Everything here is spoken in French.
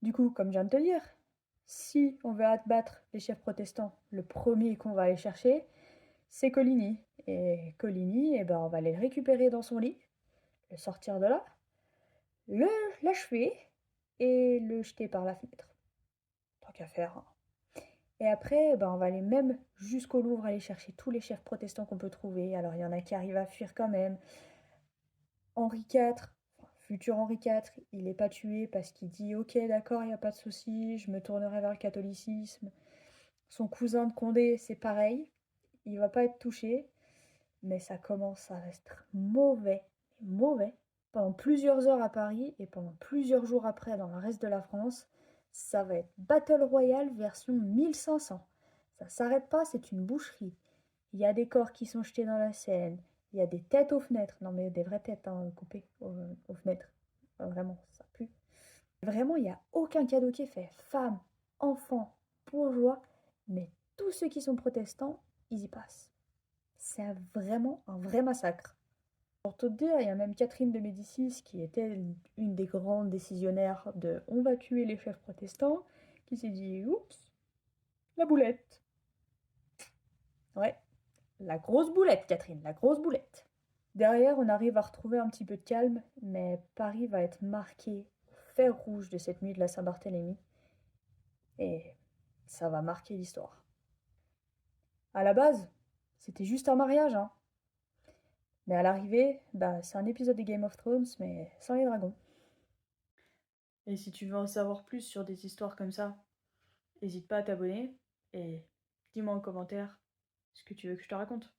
Du coup, comme je viens de te dire, si on veut abattre les chefs protestants, le premier qu'on va aller chercher, c'est Coligny. Et Coligny, eh ben, on va aller le récupérer dans son lit, le sortir de là, le l'achever et le jeter par la fenêtre. Tant qu'à faire, hein. Et après, ben, on va aller même jusqu'au Louvre, aller chercher tous les chefs protestants qu'on peut trouver. Alors, il y en a qui arrivent à fuir quand même. Henri IV, enfin, futur Henri IV, il n'est pas tué parce qu'il dit ok, d'accord, il n'y a pas de souci, je me tournerai vers le catholicisme. Son cousin de Condé, c'est pareil, il va pas être touché, mais ça commence à être mauvais, mauvais. Pendant plusieurs heures à Paris et pendant plusieurs jours après dans le reste de la France, ça va être Battle Royale version 1500. Ça s'arrête pas, c'est une boucherie. Il y a des corps qui sont jetés dans la Seine, il y a des têtes aux fenêtres, non mais des vraies têtes hein, coupées aux fenêtres. Vraiment, ça pue. Vraiment, il n'y a aucun cadeau qui est fait. Femmes, enfants, bourgeois, mais tous ceux qui sont protestants, ils y passent. C'est vraiment un vrai massacre. Pour tout te dire, il y a même Catherine de Médicis, qui était une des grandes décisionnaires de on va tuer les chefs protestants, qui s'est dit oups, la boulette. Ouais, la grosse boulette, Catherine, la grosse boulette. Derrière, on arrive à retrouver un petit peu de calme, mais Paris va être marqué au fer rouge de cette nuit de la Saint-Barthélemy, et ça va marquer l'histoire. À la base, c'était juste un mariage, hein. Mais à l'arrivée, bah, c'est un épisode de Game of Thrones, mais sans les dragons. Et si tu veux en savoir plus sur des histoires comme ça, n'hésite pas à t'abonner et dis-moi en commentaire ce que tu veux que je te raconte.